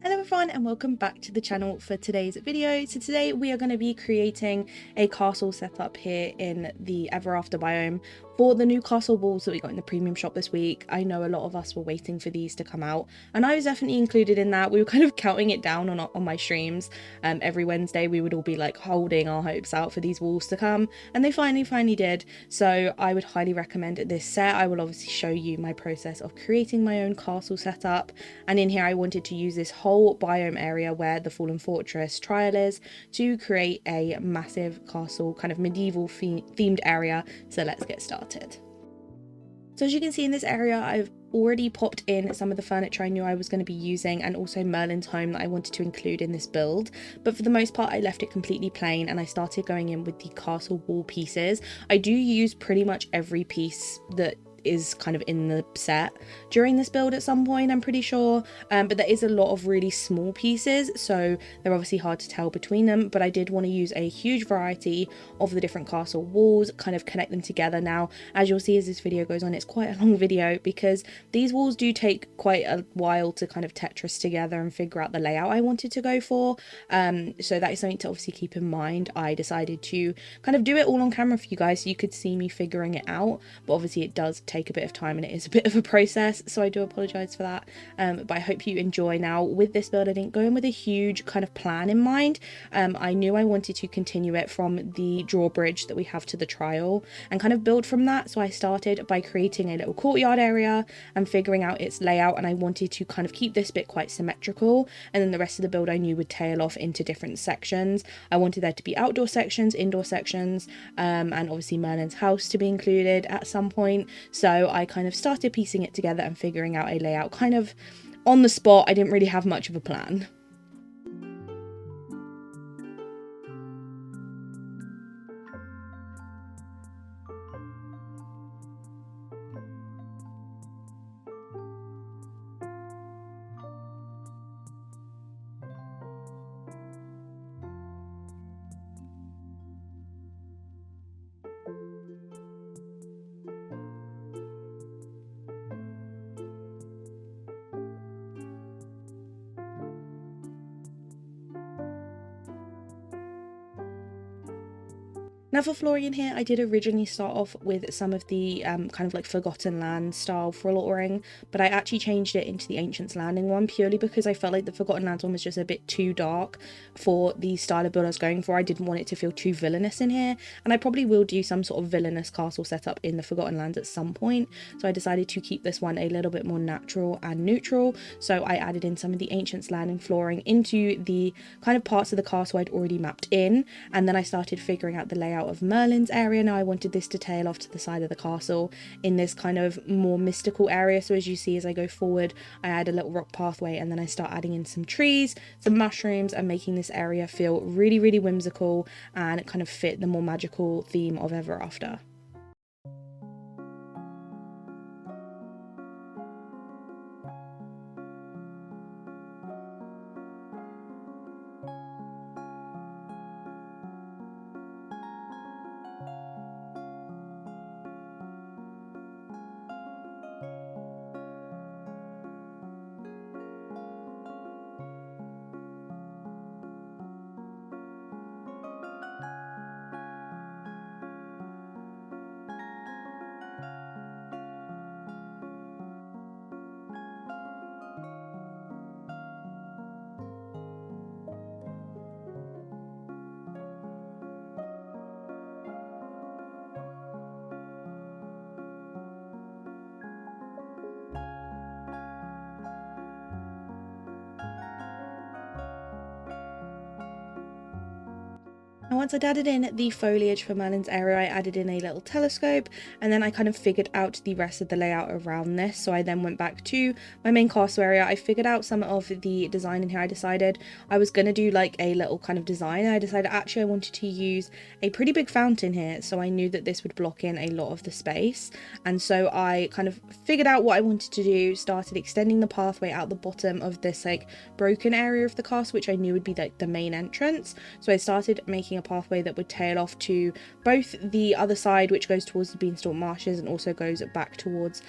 Hello everyone and welcome back to the channel for today's video. So today we are going to be creating a castle setup here in the Everafter biome for the new castle walls that we got in the premium shop this week. I know a lot of us were waiting for these to come out and I was definitely included in that. We were kind of counting it down on my streams. Every Wednesday we would all be like holding our hopes out for these walls to come, and they finally did. So I would highly recommend this set. I will obviously show you my process of creating my own castle setup, and in here I wanted to use this whole biome area where the Fallen Fortress trial is to create a massive castle, kind of medieval themed area. So let's get started. So as you can see in this area, I've already popped in some of the furniture I knew I was going to be using, and also Merlin's home that I wanted to include in this build, but for the most part I left it completely plain and I started going in with the castle wall pieces. I do use pretty much every piece that is kind of in the set during this build at some point, I'm pretty sure, but there is a lot of really small pieces, so they're obviously hard to tell between them, but I did want to use a huge variety of the different castle walls, kind of connect them together. Now as you'll see as this video goes on, it's quite a long video because these walls do take quite a while to kind of Tetris together and figure out the layout I wanted to go for, so that is something to obviously keep in mind. I decided to kind of do it all on camera for you guys so you could see me figuring it out, but obviously it does take a bit of time and it is a bit of a process, so I do apologize for that, but I hope you enjoy. Now with this build I didn't go in with a huge kind of plan in mind. I knew I wanted to continue it from the drawbridge that we have to the trial and kind of build from that, so I started by creating a little courtyard area and figuring out its layout, and I wanted to kind of keep this bit quite symmetrical, and then the rest of the build I knew would tail off into different sections. I wanted there to be outdoor sections, indoor sections, and obviously Merlin's house to be included at some point. So I kind of started piecing it together and figuring out a layout kind of on the spot. I didn't really have much of a plan. Now for flooring here, I did originally start off with some of the kind of like Forgotten Land style flooring, but I actually changed it into the Ancients Landing one purely because I felt like the Forgotten Lands one was just a bit too dark for the style of build I was going for. I didn't want it to feel too villainous in here, and I probably will do some sort of villainous castle setup in the Forgotten Lands at some point, so I decided to keep this one a little bit more natural and neutral. So I added in some of the Ancients Landing flooring into the kind of parts of the castle I'd already mapped in, and then I started figuring out the layout of Merlin's area. Now I wanted this to tail off to the side of the castle in this kind of more mystical area, so as you see as I go forward I add a little rock pathway and then I start adding in some trees, some mushrooms, and making this area feel really whimsical and kind of fit the more magical theme of Everafter. And once I'd added in the foliage for Merlin's area, I added in a little telescope, and then I kind of figured out the rest of the layout around this. So I then went back to my main castle area. I figured out some of the design in here. I decided I was going to do like a little kind of design. I decided actually I wanted to use a pretty big fountain here, so I knew that this would block in a lot of the space. And so I kind of figured out what I wanted to do, started extending the pathway out the bottom of this like broken area of the castle, which I knew would be like the main entrance. So I started making a a pathway that would tail off to both the other side, which goes towards the beanstalk marshes and also goes back towards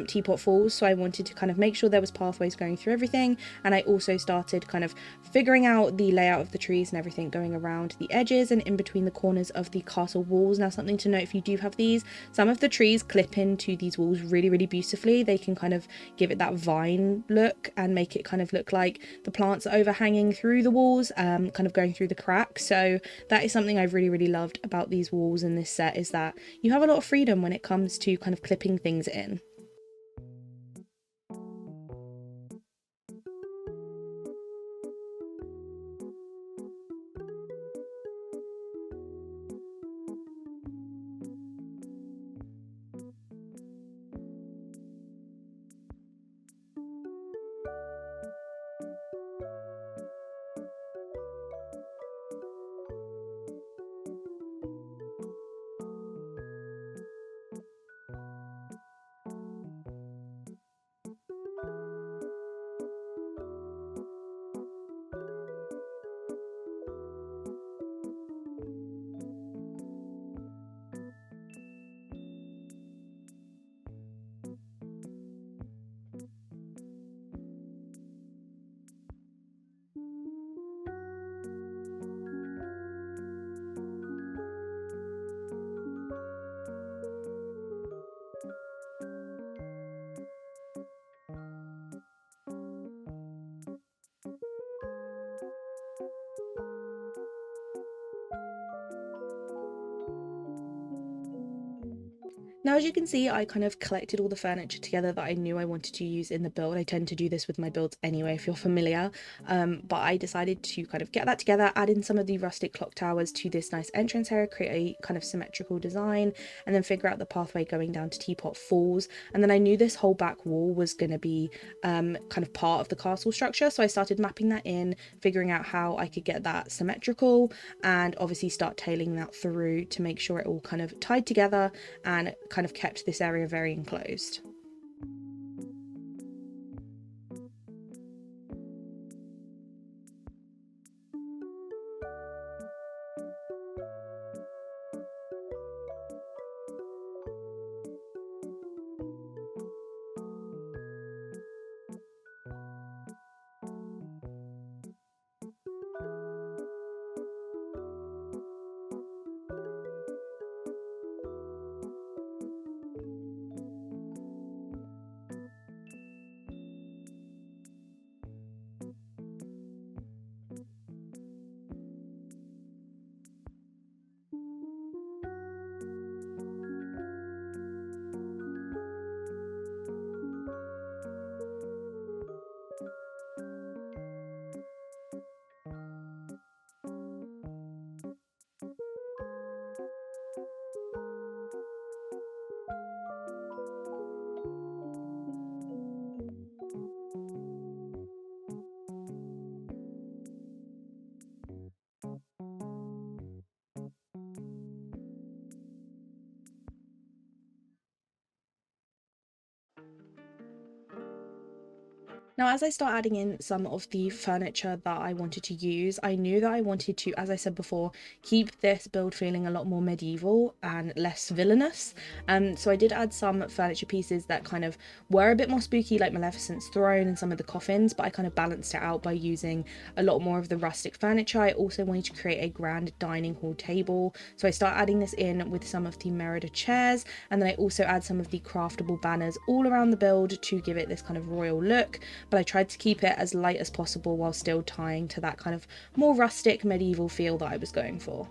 Teapot Falls. So I wanted to kind of make sure there was pathways going through everything, and I also started kind of figuring out the layout of the trees and everything going around the edges and in between the corners of the castle walls. Now, something to note, if you do have these, some of the trees clip into these walls really, really beautifully. They can kind of give it that vine look and make it kind of look like the plants are overhanging through the walls, kind of going through the cracks. So that is something I've really, really loved about these walls in this set, is that you have a lot of freedom when it comes to kind of clipping things in. Now, as you can see, I kind of collected all the furniture together that I knew I wanted to use in the build. I tend to do this with my builds anyway, if you're familiar. But I decided to kind of get that together, add in some of the rustic clock towers to this nice entrance area, create a kind of symmetrical design, and then figure out the pathway going down to Teapot Falls. And then I knew this whole back wall was going to be kind of part of the castle structure. So I started mapping that in, figuring out how I could get that symmetrical, and obviously start tailing that through to make sure it all kind of tied together and kind of kept this area very enclosed. Now, as I start adding in some of the furniture that I wanted to use, I knew that I wanted to, as I said before, keep this build feeling a lot more medieval and less villainous. So I did add some furniture pieces that kind of were a bit more spooky, like Maleficent's throne and some of the coffins, but I kind of balanced it out by using a lot more of the rustic furniture. I also wanted to create a grand dining hall table, so I start adding this in with some of the Merida chairs, and then I also add some of the craftable banners all around the build to give it this kind of royal look. But I tried to keep it as light as possible while still tying to that kind of more rustic medieval feel that I was going for.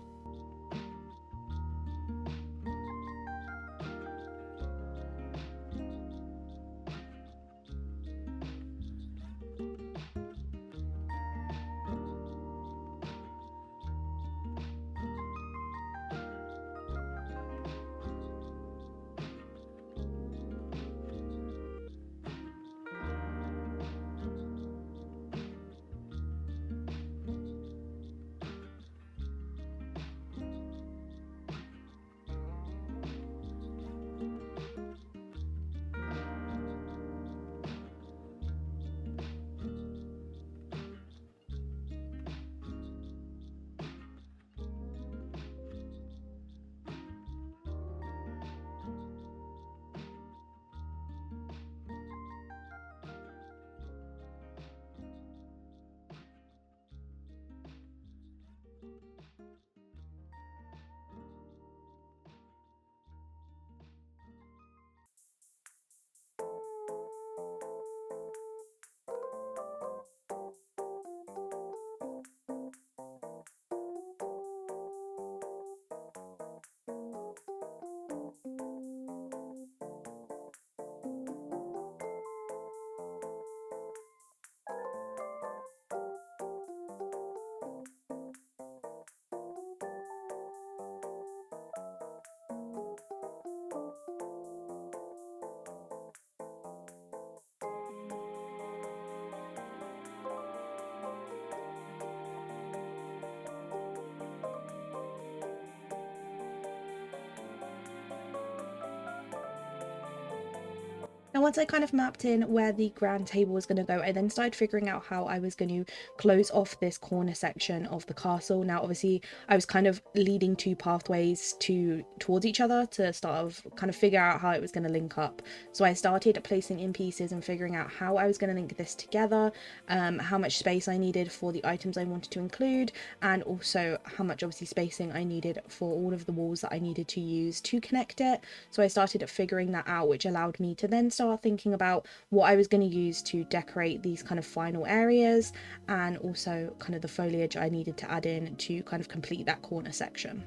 Now, once I kind of mapped in where the grand table was going to go, I then started figuring out how I was going to close off this corner section of the castle. Now, obviously, I was kind of leading two pathways towards each other to kind of figure out how it was going to link up. So I started placing in pieces and figuring out how I was going to link this together, how much space I needed for the items I wanted to include, and also how much obviously spacing I needed for all of the walls that I needed to use to connect it. So I started figuring that out, which allowed me to then start thinking about what I was going to use to decorate these kind of final areas, and also kind of the foliage I needed to add in to kind of complete that corner section.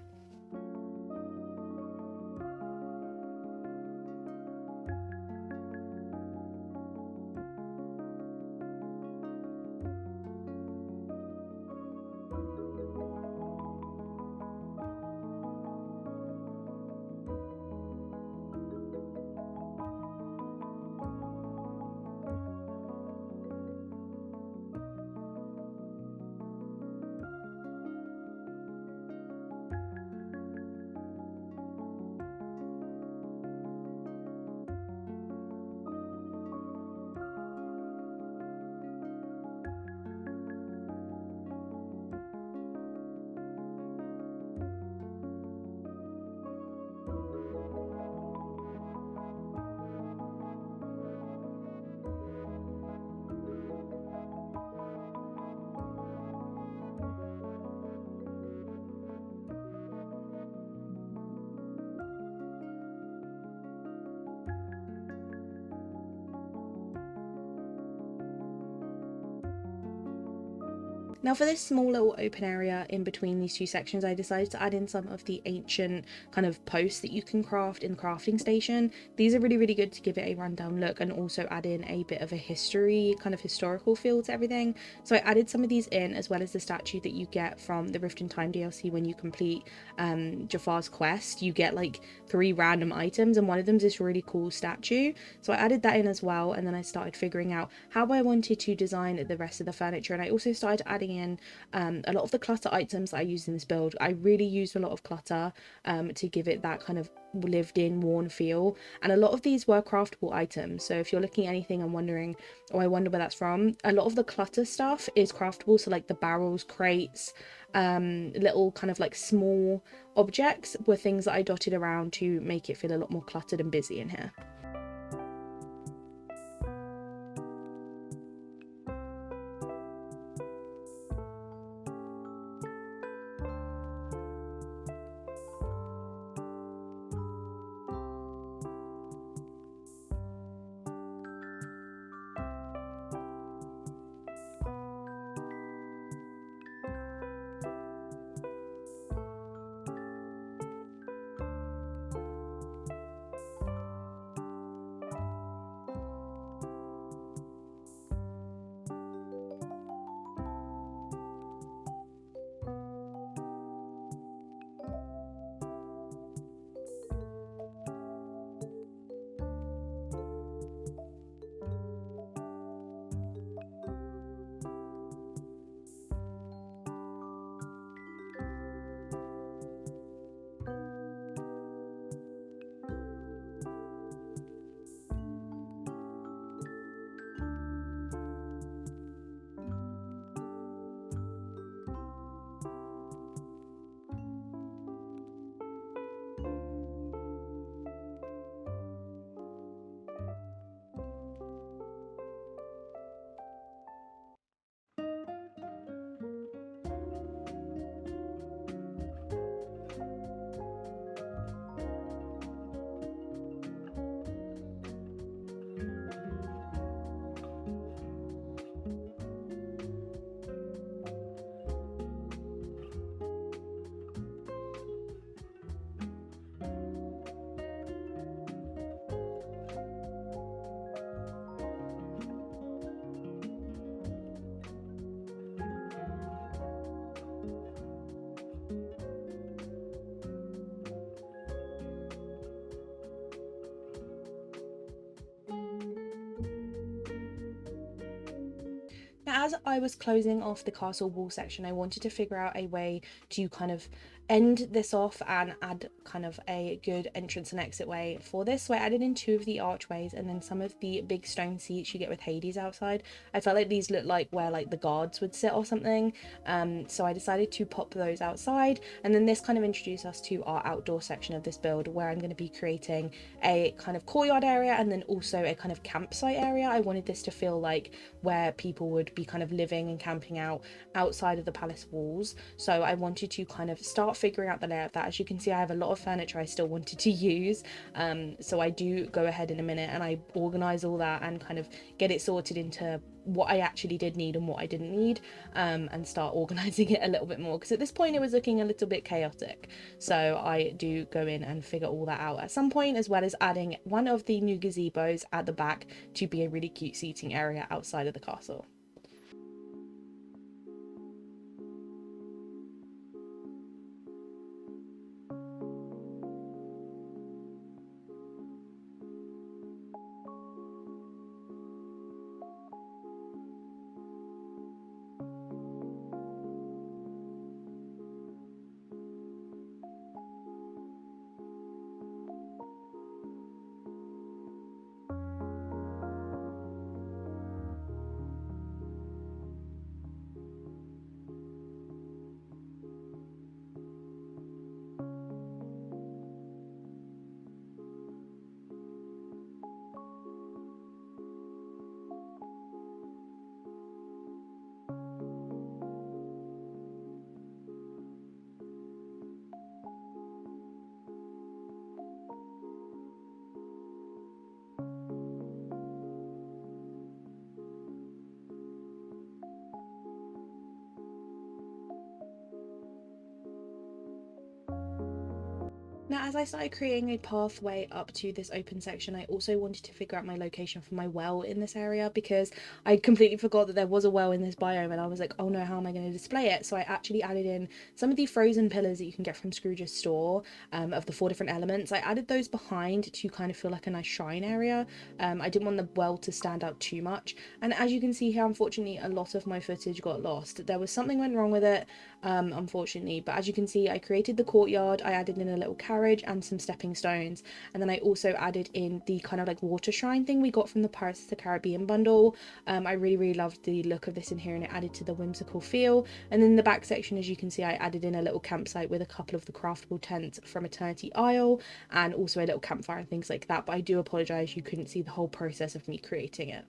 Now for this small little open area in between these two sections, I decided to add in some of the ancient kind of posts that you can craft in the crafting station. These are really good to give it a rundown look and also add in a bit of a historical feel to everything. So I added some of these in, as well as the statue that you get from the Rift in Time DLC when you complete Jafar's quest. You get like 3 random items, and one of them is this really cool statue. So I added that in as well, and then I started figuring out how I wanted to design the rest of the furniture, and I also started adding in a lot of the clutter items that I used in this build. I really used a lot of clutter to give it that kind of lived in, worn feel, and a lot of these were craftable items. So if you're looking at anything and wondering, oh, I wonder where that's from, a lot of the clutter stuff is craftable. So like the barrels, crates, little kind of like small objects were things that I dotted around to make it feel a lot more cluttered and busy in here. Now, as I was closing off the castle wall section, I wanted to figure out a way to kind of end this off and add kind of a good entrance and exit way for this. So I added in 2 of the archways and then some of the big stone seats you get with Hades outside. I felt like these looked like where like the guards would sit or something, so I decided to pop those outside. And then this kind of introduced us to our outdoor section of this build, where I'm going to be creating a kind of courtyard area and then also a kind of campsite area. I wanted this to feel like where people would be kind of living and camping out outside of the palace walls. So I wanted to kind of start figuring out the layout of that. As you can see, I have a lot of furniture I still wanted to use, so I do go ahead in a minute and I organize all that and kind of get it sorted into what I actually did need and what I didn't need, and start organizing it a little bit more, because at this point it was looking a little bit chaotic. So I do go in and figure all that out at some point, as well as adding one of the new gazebos at the back to be a really cute seating area outside of the castle. Now, as I started creating a pathway up to this open section, I also wanted to figure out my location for my well in this area, because I completely forgot that there was a well in this biome, and I was like, oh no, how am I going to display it? So I actually added in some of the frozen pillars that you can get from Scrooge's store, of the 4 different elements. I added those behind to kind of feel like a nice shrine area. I didn't want the well to stand out too much, and as you can see here, unfortunately a lot of my footage got lost. There was something went wrong with it, unfortunately, but as you can see, I created the courtyard, I added in a little carriage and some stepping stones, and then I also added in the kind of like water shrine thing we got from the Pirates of the Caribbean bundle. I really loved the look of this in here, and it added to the whimsical feel. And then in the back section, as you can see, I added in a little campsite with a couple of the craftable tents from Eternity Isle, and also a little campfire and things like that. But I do apologize you couldn't see the whole process of me creating it.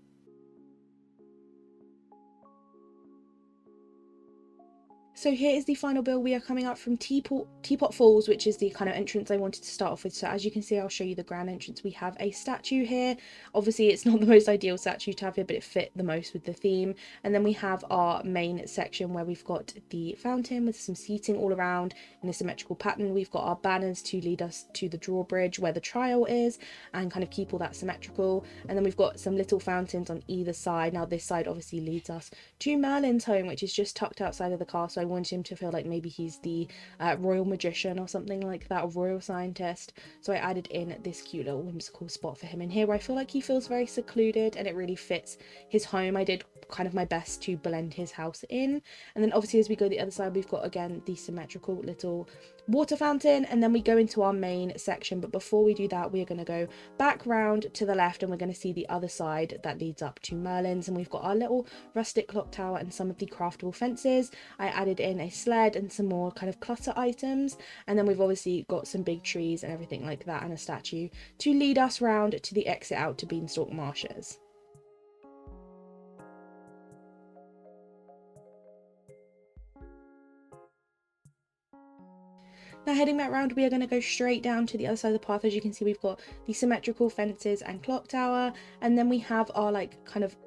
So here is the final build. We are coming up from Teapot Falls, which is the kind of entrance I wanted to start off with. So as you can see, I'll show you the grand entrance. We have a statue here. Obviously, it's not the most ideal statue to have here, but it fit the most with the theme. And then we have our main section where we've got the fountain with some seating all around in a symmetrical pattern. We've got our banners to lead us to the drawbridge where the trial is and kind of keep all that symmetrical. And then we've got some little fountains on either side. Now this side obviously leads us to Merlin's home, which is just tucked outside of the castle. I wanted him to feel like maybe he's the royal magician or something like that, or royal scientist. So I added in this cute little whimsical spot for him in here where I feel like he feels very secluded and it really fits his home. I did kind of my best to blend his house in. And then obviously as we go the other side, we've got again the symmetrical little water fountain, and then we go into our main section. But before we do that, we are going to go back round to the left and we're going to see the other side that leads up to Merlin's, and we've got our little rustic clock tower and some of the craftable fences. I added in a sled and some more kind of clutter items, and then we've obviously got some big trees and everything like that, and a statue to lead us round to the exit out to Beanstalk Marshes. Now heading back round, we are going to go straight down to the other side of the path. As you can see, we've got the symmetrical fences and clock tower, and then we have our like kind of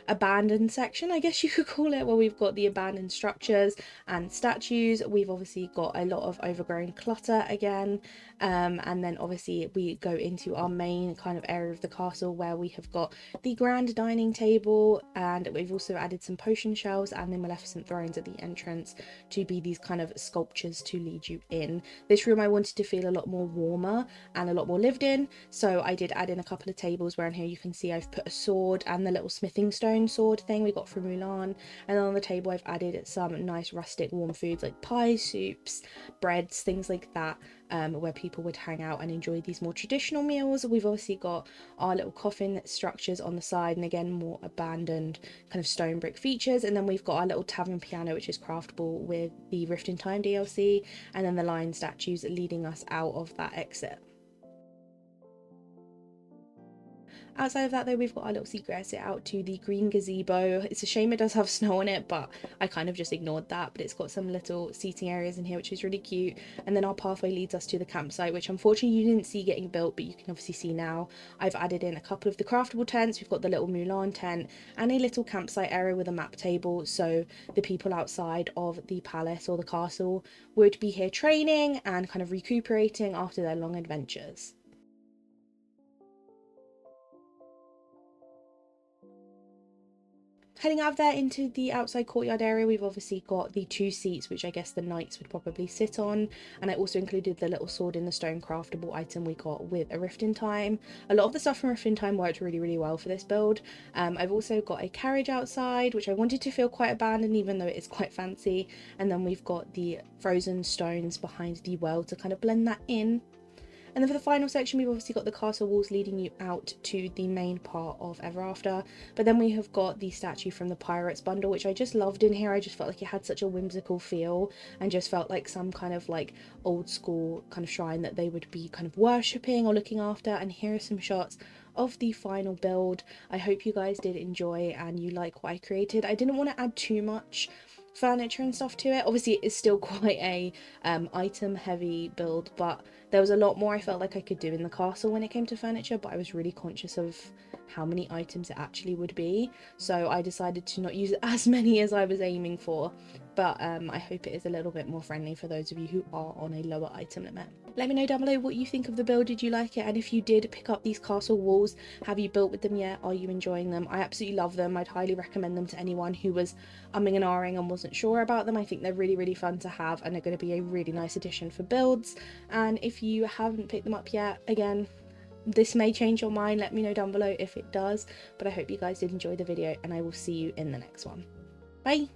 abandoned section, I guess you could call it, where we've got the abandoned structures and statues. We've obviously got a lot of overgrown clutter again, and then obviously we go into our main kind of area of the castle where we have got the grand dining table, and we've also added some potion shelves and the Maleficent thrones at the entrance to be these kind of sculptures to lead you in. This room I wanted to feel a lot more warmer and a lot more lived in, so I did add in a couple of tables where in here you can see I've put a sword and the little smithing stone sword thing we got from Mulan. And then on the table I've added some nice rustic warm foods like pies, soups, breads, things like that, where people would hang out and enjoy these more traditional meals. We've obviously got our little coffin structures on the side, and again more abandoned kind of stone brick features. And then we've got our little tavern piano, which is craftable with the Rift in Time DLC, and then the lion statues leading us out of that exit. Outside of that though, we've got our little secret exit out to the green gazebo. It's a shame it does have snow on it, but I kind of just ignored that. But it's got some little seating areas in here, which is really cute. And then our pathway leads us to the campsite, which unfortunately you didn't see getting built, but you can obviously see now. I've added in a couple of the craftable tents. We've got the little Mulan tent and a little campsite area with a map table, so the people outside of the palace or the castle would be here training and kind of recuperating after their long adventures. Heading out of there into the outside courtyard area, we've obviously got the 2 seats, which I guess the knights would probably sit on, and I also included the little sword in the stone craftable item we got with a Rift in Time. A lot of the stuff from Rift in Time worked really well for this build. I've also got a carriage outside, which I wanted to feel quite abandoned even though it is quite fancy, and then we've got the frozen stones behind the well to kind of blend that in. And then for the final section, we've obviously got the castle walls leading you out to the main part of EVERAFTER. But then we have got the statue from the Pirates bundle, which I just loved in here. I just felt like it had such a whimsical feel and just felt like some kind of like old school kind of shrine that they would be kind of worshipping or looking after. And here are some shots of the final build. I hope you guys did enjoy and you like what I created. I didn't want to add too much furniture and stuff to it. Obviously it is still quite a item heavy build, but there was a lot more I felt like I could do in the castle when it came to furniture, but I was really conscious of how many items it actually would be, so I decided to not use as many as I was aiming for. But I hope it is a little bit more friendly for those of you who are on a lower item limit. Let me know down below what you think of the build. Did you like it? And if you did pick up these castle walls, have you built with them yet? Are you enjoying them? I absolutely love them. I'd highly recommend them to anyone who was umming and ahhing and wasn't sure about them. I think they're really fun to have, and they're going to be a really nice addition for builds. And if you haven't picked them up yet, again, this may change your mind. Let me know down below if it does. But I hope you guys did enjoy the video, and I will see you in the next one. Bye!